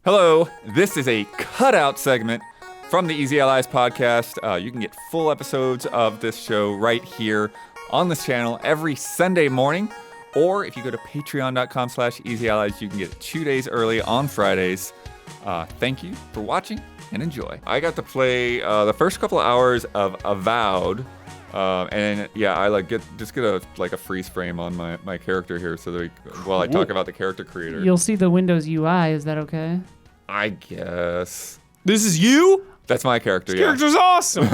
Hello, this is a cutout segment from the Easy Allies podcast. You can get full episodes of this show right here on this channel every Sunday morning. Or if you go to patreon.com/easyallies, you can get it 2 days early on Fridays. Thank you for watching and enjoy. I got to play the first couple of hours of Avowed. And yeah, I get a freeze frame on my character here, so that while I talk about the character creator. You'll see the Windows UI. Is that okay? I guess This is you? that's my character. This character's awesome.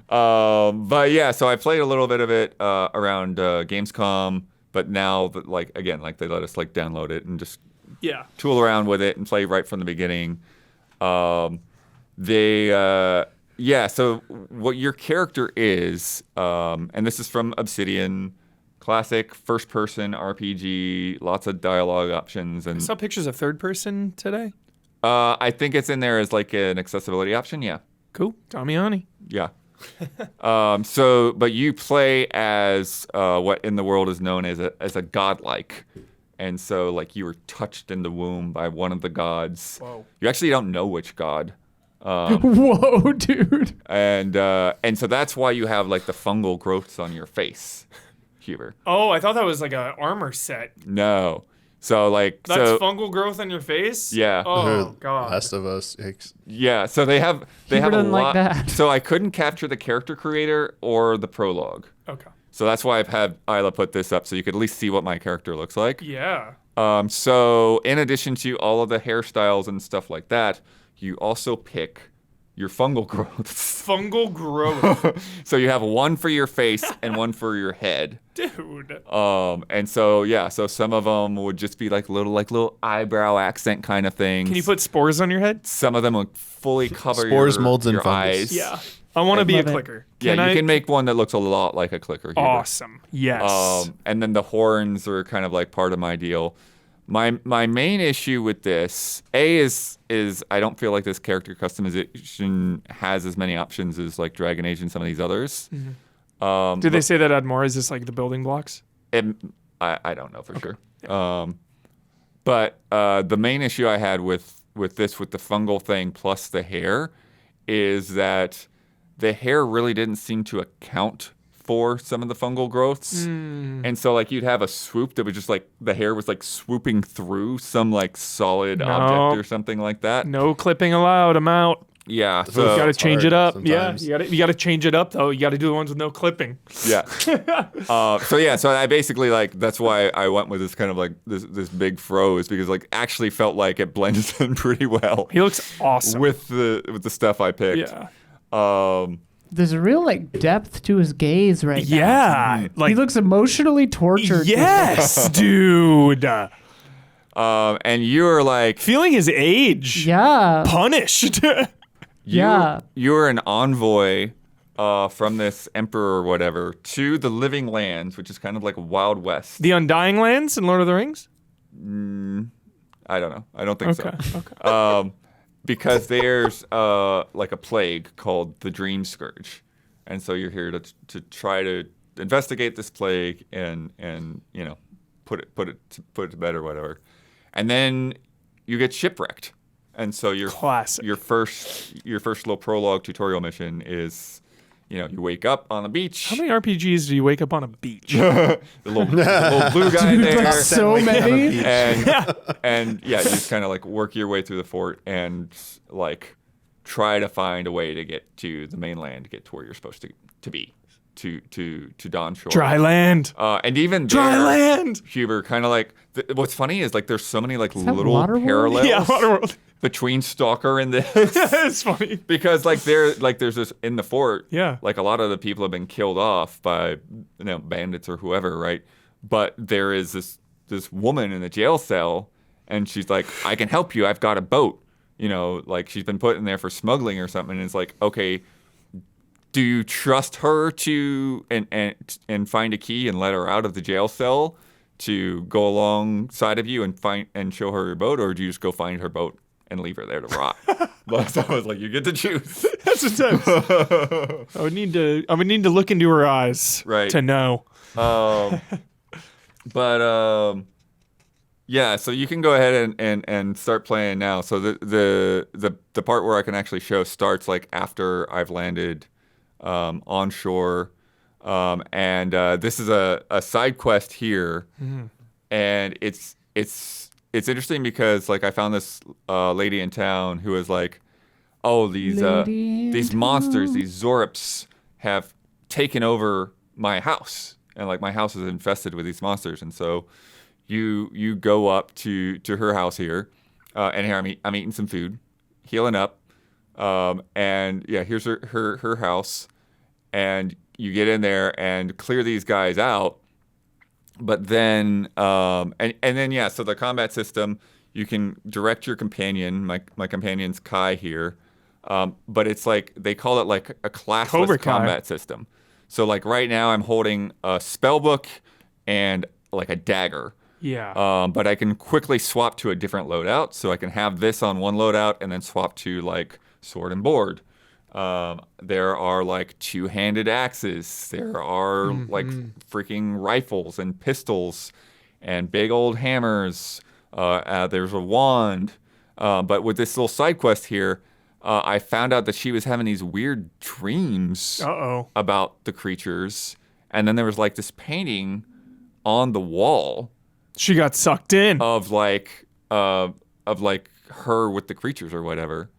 But yeah, so I played a little bit of it around Gamescom, but now they let us download it and just tool around with it and play right from the beginning. So what your character is, and this is from Obsidian, classic first-person RPG, lots of dialogue options. And I saw pictures of third person today. I think it's in there as like an accessibility option, yeah. Cool. Damiani. Yeah. But you play as what in the world is known as a godlike. And so like you were touched in the womb by one of the gods. Whoa. You actually don't know which god. Whoa, dude. And so that's why you have like the fungal growths on your face, Huber. Oh, I thought that was like an armor set. No. So like That's fungal growth on your face? Yeah. Oh god. Last of Us. Yeah, so they have Huber a doesn't lot. like that. So I couldn't capture the character creator or the prologue. Okay. So that's why I've had Isla put this up so you could at least see what my character looks like. Yeah. So in addition to all of the hairstyles and stuff like that, you also pick your fungal growths. Fungal growth. So you have one for your face and one for your head. Dude. And so yeah, so some of them would just be like little eyebrow accent kind of things. Can you put spores on your head? Some of them would fully cover Spores, your, molds, and your fungus. eyes. Yeah. I want to be a love it. clicker. You can make one that looks a lot like a clicker. Huber. Awesome. Yes. And then the horns are kind of like part of my deal. My main issue with this, is I don't feel like this character customization has as many options as like Dragon Age and some of these others. Mm-hmm. Did they say that add more? Is this like the building blocks? I don't know for sure. But the main issue I had with the fungal thing plus the hair is that the hair really didn't seem to account for some of the fungal growths. And so like you'd have a swoop that was just like the hair was like swooping through some like solid object or something like that. No clipping allowed. I'm out. Yeah. You So got to change it up. sometimes. Yeah. You got to change it up though. You got to do the ones with no clipping. yeah. So I basically like that's why I went with this kind of like this big fro is because like actually felt like it blends in pretty well He looks awesome. with the stuff I picked. Yeah. There's a real depth to his gaze right now. Yeah. Like He looks emotionally tortured. yes, dude. And you're like Feeling his age. Yeah. Punished. You're an envoy from this emperor or whatever to the Living Lands, which is kind of like Wild West. The Undying Lands in Lord of the Rings? I don't know. I don't think Okay. so. Because there's like a plague called the Dream Scourge, and so you're here to try to investigate this plague and put it to bed or whatever, and then you get shipwrecked, and so Classic. your first little prologue tutorial mission is. You wake up on the beach. How many RPGs do you wake up on a beach? the little blue guy Dude, there. like so many. And you just kind of like work your way through the fort and like try to find a way to get to the mainland, to get to where you're supposed to be, to Dawn Shore. Dry land. And even Dry there, land. Huber, kind of like what's funny is like there's so many like that little Waterworld? parallels Yeah, Waterworld. between Stalker and this. It's funny. Because there's this in the fort. Yeah. Like a lot of the people have been killed off by bandits or whoever, right? But there is this woman in the jail cell, and she's like, "I can help you. I've got a boat." Like she's been put in there for smuggling or something. And it's like, okay, do you trust her to and find a key and let her out of the jail cell to go alongside of you and show her your boat, or do you just go find her boat and leave her there to rot? So I was like, you get to choose. That's intense. I would need to look into her eyes Right. to know. Yeah, so you can go ahead and start playing now. So the part where I can actually show starts like after I've landed onshore, and this is a side quest here, and it's interesting because like I found this lady in town who was like, oh, these monsters, these Zorps have taken over my house, and like my house is infested with these monsters, and so. You go up to her house here, and here I'm eating some food, healing up, and yeah, here's her house, and you get in there and clear these guys out, but then and then yeah, so the combat system, you can direct your companion. My companion's Kai here, but it's like they call it like a classless combat system. So like right now I'm holding a spell book and like a dagger. Yeah. But I can quickly swap to a different loadout. So I can have this on one loadout and then swap to like sword and board. There are like two-handed axes. There are like freaking rifles and pistols and big old hammers. There's a wand. But with this little side quest here, I found out that she was having these weird dreams about the creatures. And then there was like this painting on the wall. She got sucked in of like her with the creatures or whatever,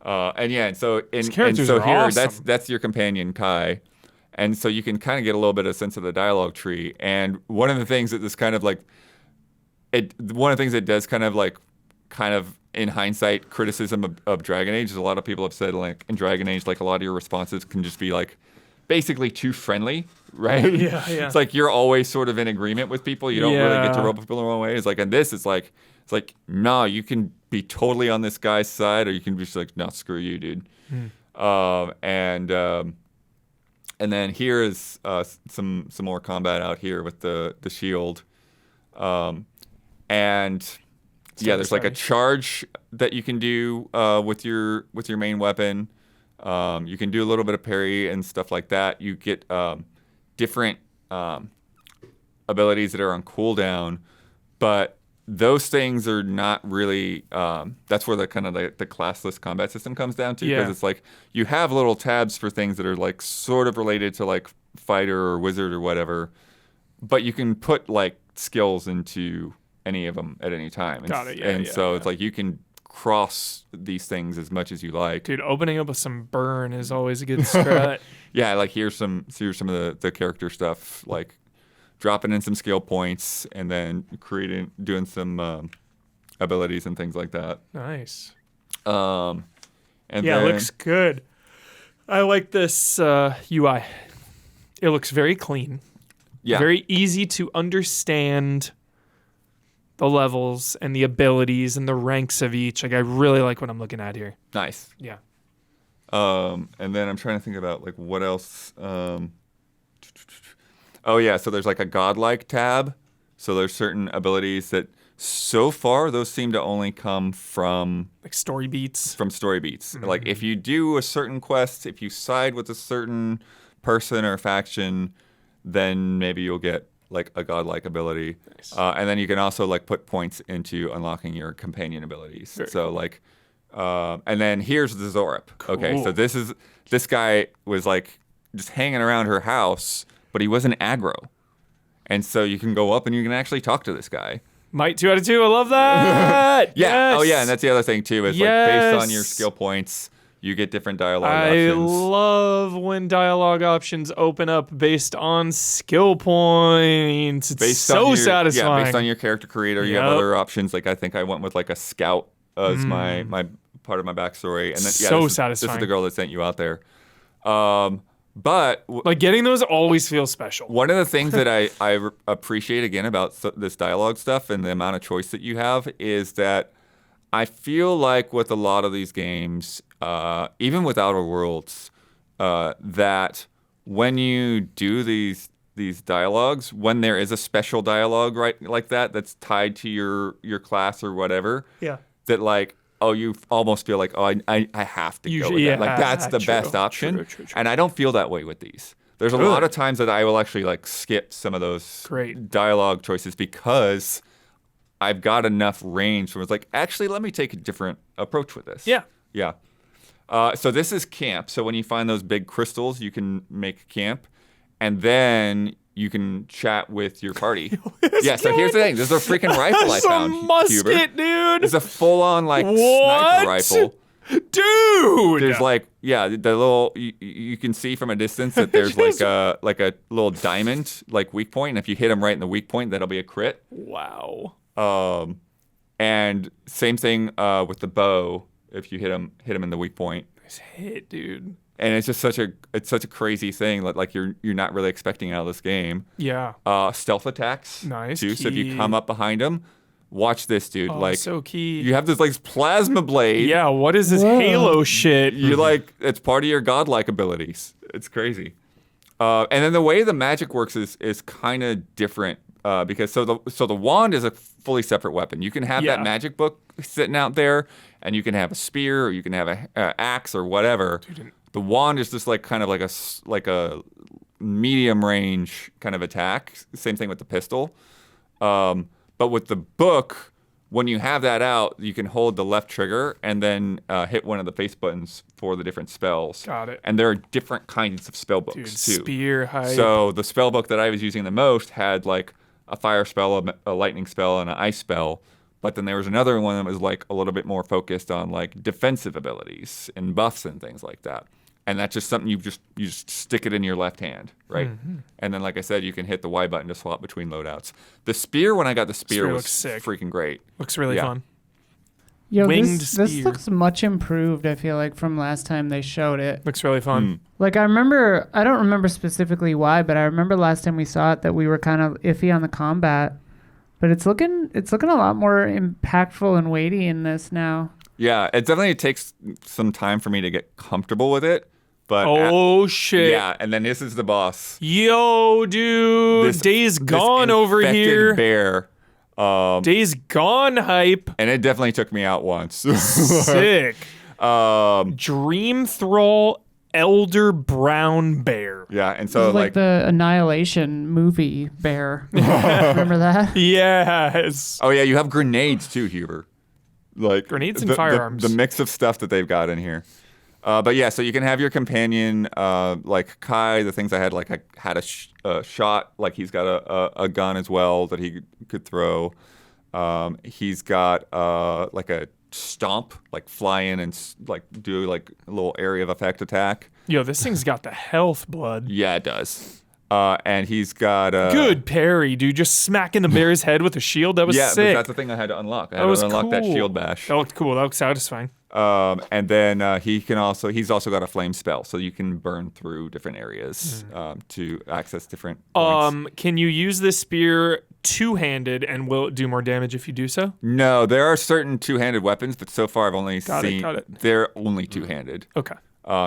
and yeah, and so and so here awesome. that's your companion Kai, and so you can kind of get a little bit of sense of the dialogue tree. And one of the things that this kind of like one of the things that does kind of in hindsight criticism of Dragon Age is a lot of people have said like in Dragon Age like a lot of your responses can just be like basically too friendly. Right? Yeah. It's like you're always sort of in agreement with people. You don't really get to rub people the wrong way. It's like, and this, it's like, no, you can be totally on this guy's side, or you can be just like, no, screw you, dude. And then here is some more combat out here with the shield. And yeah, there's like a charge that you can do with your main weapon. You can do a little bit of parry and stuff like that. You get different abilities that are on cooldown, but those things are not really. That's where the kind of the classless combat system comes down to, because it's like you have little tabs for things that are like sort of related to like fighter or wizard or whatever, but you can put like skills into any of them at any time. Got it. It's like you can cross these things as much as you like. Dude, opening up with some burn is always a good strut. Yeah, like here's some of the character stuff, like dropping in some skill points and then doing some abilities and things like that. Nice. And yeah, then, it looks good. I like this UI. It looks very clean. Yeah. Very easy to understand the levels and the abilities and the ranks of each. Like I really like what I'm looking at here. Nice. Yeah. And then I'm trying to think about like what else. Oh yeah, so there's like a godlike tab. So there's certain abilities that so far those seem to only come from like story beats. From story beats. Like if you do a certain quest, if you side with a certain person or faction, then maybe you'll get like a godlike ability. Nice. And then you can also like put points into unlocking your companion abilities. Very so cool. like, and then here's the Zorp. Cool. Okay, so this guy was like just hanging around her house, but he wasn't aggro. And so you can go up and you can actually talk to this guy. Might 2 out of 2. I love that. Yeah. Yes. Oh yeah, and that's the other thing too. Is like based on your skill points, you get different dialogue options. I love when dialogue options open up based on skill points. It's so satisfying. Yeah, based on your character creator, you have other options. Like I think I went with like a scout as my part of my backstory, and then satisfying. This is the girl that sent you out there. But like getting those always feels special. One of the things that I appreciate again about this dialogue stuff and the amount of choice that you have is that I feel like with a lot of these games, even with Outer Worlds, that when you do these dialogues, when there is a special dialogue right like that that's tied to your class or whatever, that like, oh, you almost feel like, oh, I have to go with that. Like that's the best option. True. And I don't feel that way with these. There's a lot of times that I will actually like skip some of those dialogue choices because I've got enough range where it's like, actually, let me take a different approach with this. Yeah. Yeah. So this is camp. So when you find those big crystals, you can make camp, and then you can chat with your party. Yeah. So here's the thing. This is a freaking rifle I found. That's a musket, Huber. dude. It's a full-on like What? sniper rifle. Dude. There's like, yeah, the little you can see from a distance that there's like a little diamond like weak point, and if you hit him right in the weak point, that'll be a crit. Wow. And same thing with the bow. If you hit him in the weak point, Nice hit, dude. and it's just such a crazy thing that like you're not really expecting out of this game. Yeah. Stealth attacks, Nice, too. So if you key. come up behind him, watch this, dude. Oh, like so key. you have this like plasma blade. Yeah, what is this Whoa. Halo shit? You like it's part of your godlike abilities. It's crazy. And then the way the magic works is kind of different because so the wand is a fully separate weapon. You can have Yeah. that magic book sitting out there, and you can have a spear, or you can have a axe, or whatever. The wand is just like kind of like a medium range kind of attack. Same thing with the pistol. But with the book, when you have that out, you can hold the left trigger and then hit one of the face buttons for the different spells. Got it. And there are different kinds of spell books Dude, too. spear hype. So the spell book that I was using the most had like a fire spell, a lightning spell, and an ice spell. But then there was another one that was like a little bit more focused on like defensive abilities and buffs and things like that. And that's just something you just stick it in your left hand, right? Mm-hmm. And then, like I said, you can hit the Y button to swap between loadouts. The spear, when I got the spear, Spear was looks sick. freaking great. Looks really Yeah. fun. Yo, Winged this spear. looks much improved, I feel like, from last time they showed it. Looks really fun. Like, I don't remember specifically why, but I remember last time we saw it that we were kind of iffy on the combat. But it's looking a lot more impactful and weighty in this now. Yeah, it definitely takes some time for me to get comfortable with it. But Oh, shit. yeah, and then this is the boss. Yo, dude. This- Days this Gone over infected here. bear. Days Gone hype. And it definitely took me out once. Sick. Dream Thrall Elder Brown Bear. Yeah, and This so is like the Annihilation movie bear. Remember that? Yes. oh yeah, you have grenades too, Huber. Like Grenades and the- firearms. The mix of stuff that they've got in here. But yeah, so you can have your companion, like Kai. The things I had a shot, like he's got a gun as well that he could throw. He's got like a stomp, like fly in and like do like a little area of effect attack. Yo, this thing's got the health, blood. Yeah, it does. And he's got Good parry, dude. Just smacking the bear's head with a shield. That was Yeah, but sick. that's the thing I had to unlock. I had That was to unlock that cool. shield bash. That looked cool. That looked satisfying. And then he's also got a flame spell, so you can burn through different areas to access different points. Can you use this spear two-handed, and will it do more damage if you do so? No, there are certain two-handed weapons, but so far I've only Got seen it. they're only two-handed. Okay.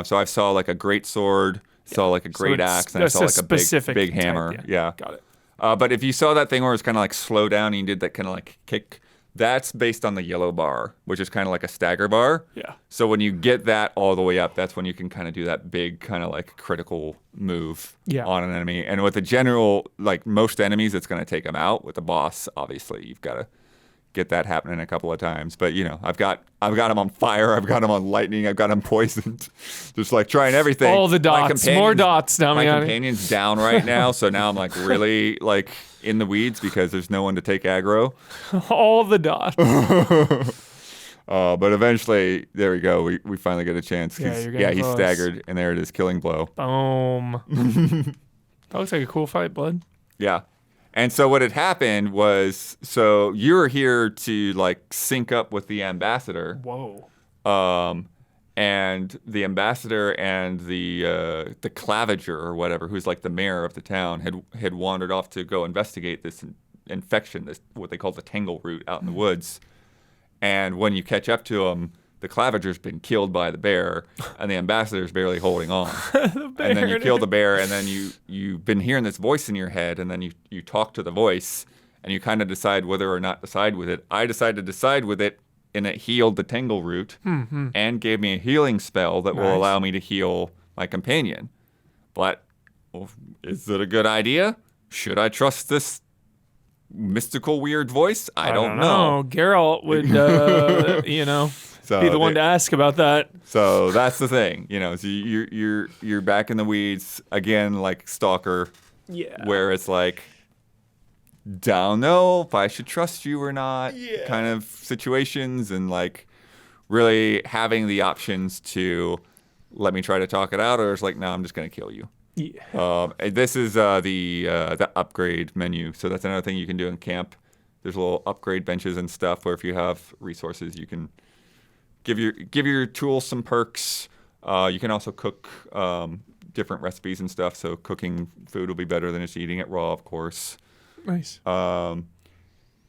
So I saw like a great sword, saw like a great it's- axe, and I that's saw a like a specific big type, hammer. Yeah. Got it. But if you saw that thing where it's kind of like slow down and you did that kind of like kick, that's based on the yellow bar, which is kind of like a stagger bar. Yeah. So when you get that all the way up, that's when you can kind of do that big kind of like critical move on an enemy. And with the general, like most enemies, it's going to take them out. With the boss, obviously, you've got to get that happening a couple of times. But you know, I've got him on fire, I've got him on lightning, I've got him poisoned. Just like trying everything. All the dots, more dots, My Damiani. companion's down right now, so now I'm like really like in the weeds because there's no one to take aggro. All the dots. But eventually, there we go. We finally get a chance. Yeah, you're getting He's close. staggered, and there it is, killing blow. Boom. That looks like a cool fight, blood. Yeah. And so what had happened was, so you were here to like sync up with the ambassador. Whoa. And the ambassador and the claviger or whatever, who's like the mayor of the town, had wandered off to go investigate this infection, this what they call the tangle root out in the woods. And when you catch up to them, the claviger's been killed by the bear, and the ambassador's barely holding on. And then you kill the bear, and then you've been hearing this voice in your head, and then you talk to the voice, and you kind of decide whether or not to side with it. I decided to side with it, and it healed the tangle root and gave me a healing spell that will allow me to heal my companion. But is it a good idea? Should I trust this mystical weird voice? I don't know. Geralt would, So be the one to ask about that. So that's the thing, So you're back in the weeds again, like Stalker. Yeah. Where it's like, don't know if I should trust you or not, kind of situations, and like really having the options to let me try to talk it out, or it's like, no, I'm just gonna kill you. Yeah. This is the upgrade menu, so that's another thing you can do in camp. There's little upgrade benches and stuff where if you have resources, you can give your tools some perks. You can also cook different recipes and stuff, so cooking food will be better than just eating it raw, of course. Nice. So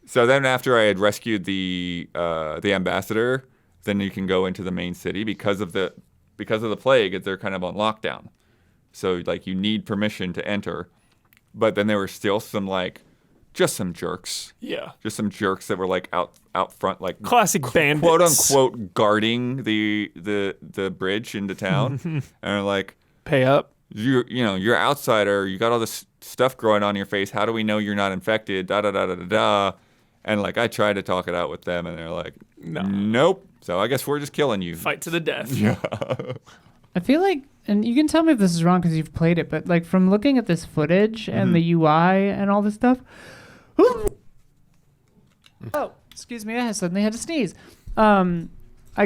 then after I had rescued the ambassador, then you can go into the main city because of the plague. They're kind of on lockdown, so like you need permission to enter. But then there were still some just some jerks. Yeah. Just some jerks that were like out front, like classic bandits, quote unquote, guarding the bridge into town, and they're like, pay up. You're an outsider. You got all this stuff growing on your face. How do we know you're not infected? Da da da da da da. And like I tried to talk it out with them, and they're like, nope. So I guess we're just killing you. Fight to the death. Yeah. I feel like, and you can tell me if this is wrong because you've played it, but like from looking at this footage and the UI and all this stuff. Oh, excuse me, I suddenly had to sneeze. I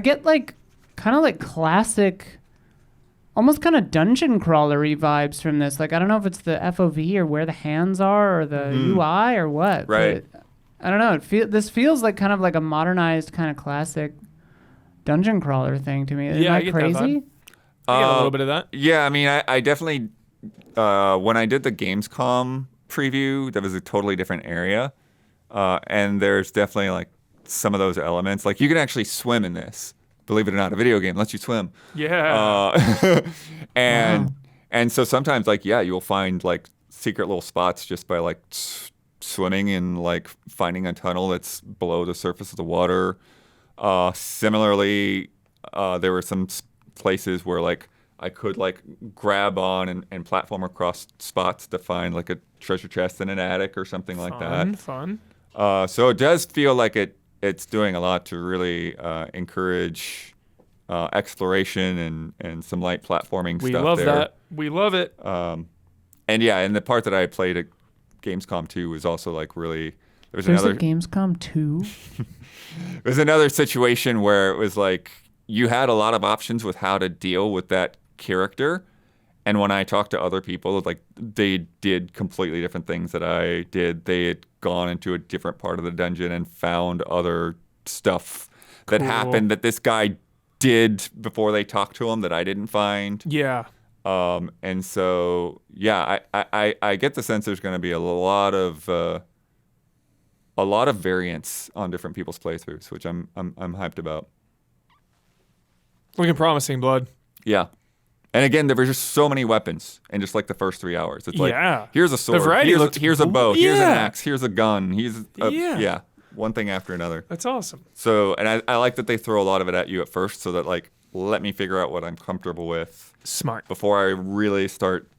get like kind of like classic, almost kind of dungeon crawlery vibes from this. Like I don't know if it's the FOV or where the hands are or the UI or what. Right. But I don't know. This feels like kind of like a modernized kind of classic dungeon crawler thing to me. Am I get that crazy? vibe. I get a little bit of that. Yeah, I mean, I definitely when I did the Gamescom preview, that was a totally different area, and there's definitely like some of those elements. Like you can actually swim in this. Believe it or not, a video game lets you swim. Yeah. And so sometimes like you'll find like secret little spots just by like swimming and like finding a tunnel that's below the surface of the water. Similarly, there were some places where like I could like grab on and platform across spots to find like a treasure chest in an attic or something like that. Fun. So it does feel like it's doing a lot to really encourage exploration and some light platforming We stuff love there. that. We love it. And the part that I played at Gamescom 2 was also like really There's a Gamescom 2. It was another situation where it was like you had a lot of options with how to deal with that character. And when I talked to other people, like they did completely different things that I did. They had gone into a different part of the dungeon and found other stuff that happened that this guy did before they talked to him that I didn't find. Yeah. And so, I get the sense there's going to be a lot of variance on different people's playthroughs, which I'm hyped about. Looking promising, Blood. Yeah. And again, there were just so many weapons in just like the first 3 hours. It's like, here's a sword, here's a bow, here's an axe, here's a gun, one thing after another. That's awesome. So, and I like that they throw a lot of it at you at first so that like, let me figure out what I'm comfortable with. Smart. Before I really start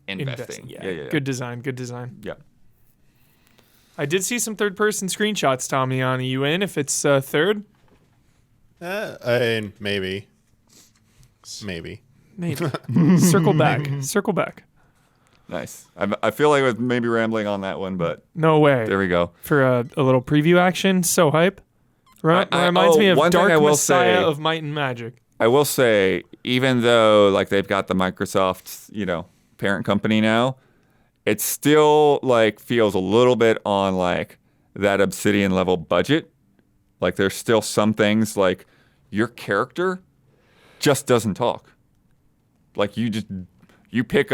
investing. Yeah. Good design. Yeah. I did see some third-person screenshots, Tommy, on you in if it's third? Maybe. Maybe. Circle back. Nice. I feel like I was maybe rambling on that one, but no way. There we go. For a little preview action, so hype. Reminds me of Dark Messiah of Might and Magic. I will say, even though like they've got the Microsoft, parent company now, it still like feels a little bit on like that Obsidian level budget. Like there's still some things like your character just doesn't talk. Like you pick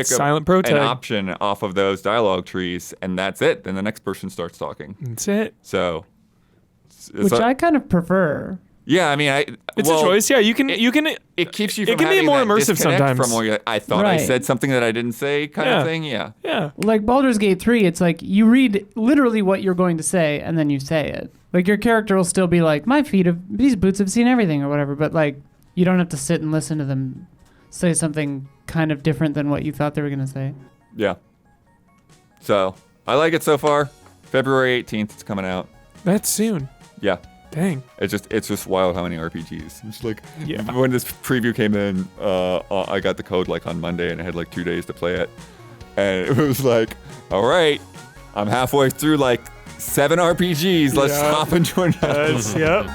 Silent an option off of those dialogue trees, and that's it. Then the next person starts talking. That's it. So, which I kind of prefer. Yeah, I mean, it's a choice. Yeah, you can. It keeps you from it can be having more that immersive sometimes. From where I thought I said something that I didn't say, kind of thing. Yeah. Like Baldur's Gate 3, it's like you read literally what you're going to say, and then you say it. Like your character will still be like, these boots have seen everything, or whatever. But like, you don't have to sit and listen to them say something kind of different than what you thought they were going to say. Yeah. So I like it so far. February 18th, it's coming out. That's soon. Yeah. Dang. It's just wild how many RPGs. It's like Yeah. when this preview came in, I got the code like on Monday and I had like 2 days to play it. And it was like, all right, I'm halfway through like 7 RPGs. Let's Yeah. hop into another. Yep.